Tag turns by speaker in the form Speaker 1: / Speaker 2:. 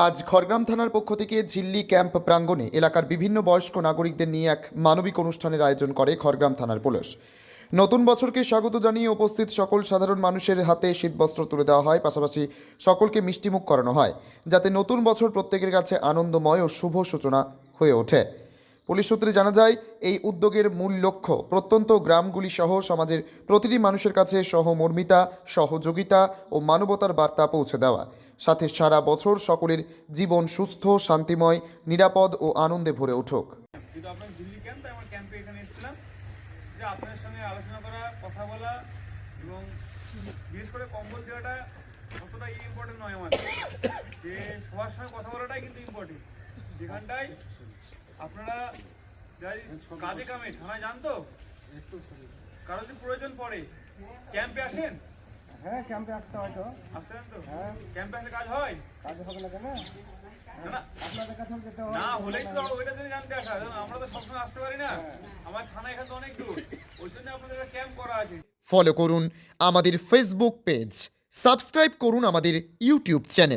Speaker 1: আজ খড়গ্রাম থানার পক্ষ থেকে ঝিল্লি ক্যাম্প প্রাঙ্গণে এলাকার বিভিন্ন বয়স্ক নাগরিকদের নিয়ে এক মানবিক অনুষ্ঠানের আয়োজন করে খড়গ্রাম থানার পুলিশ। নতুন বছরকে স্বাগত জানিয়ে উপস্থিত সকল সাধারণ মানুষের হাতে শীতবস্ত্র তুলে দেওয়া হয়, পাশাপাশি সকলকে মিষ্টিমুখ করানো হয়, যাতে নতুন বছর প্রত্যেকের কাছে আনন্দময় ও শুভ সূচনা হয়ে ওঠে। পুলিশ সূত্রে জানা যায়, এই উদ্যোগের মূল লক্ষ্য প্রত্যন্ত গ্রামগুলি সহ সমাজের প্রতিটি মানুষের কাছে সহমর্মিতা, সহযোগিতা ও মানবতার বার্তা পৌঁছে দেওয়া, সাথে সারা বছর সকলের জীবন সুস্থ, শান্তিময়, নিরাপদ ও আনন্দে ভরে উঠুক।
Speaker 2: কিন্তু আপনার দিল্লি ক্যাম্প, তাই আমার ক্যাম্পে এখানে এসেছিলাম যে আপনাদের সঙ্গে আলোচনা করা, কথা বলা এবং বিশেষ করে কম্বল দেওয়াটা অতটা ইম্পর্টেন্ট নয় আমার, যে সবার সঙ্গে কথা বলাটাই কিন্তু ইম্পর্টেন্ট। যেখানটায় আপনারা যাই কাজে কামে থানায় যান, তো কারো যদি প্রয়োজন পড়ে ক্যাম্পে আসেন।
Speaker 3: হ্যাঁ, ক্যাম্পে আসতে হয় তো।
Speaker 2: আসতে পারেন তো?
Speaker 3: হ্যাঁ।
Speaker 2: ক্যাম্পে আসলে কাজ হয়?
Speaker 3: কাজ হবে না কেন?
Speaker 2: না
Speaker 3: আপনাদের কাছে যেতে হয়।
Speaker 2: না হলেই তো ওইটা যদি জানতে আসা, আমরা তো সবসময় আসতে পারি না, আমার থানা এখান তো অনেক দূর, ওই জন্য আপনাদের ক্যাম্প করা আছে।
Speaker 1: ফলো করুন আমাদের ফেসবুক পেজ, সাবস্ক্রাইব করুন আমাদের ইউটিউব চ্যানেল।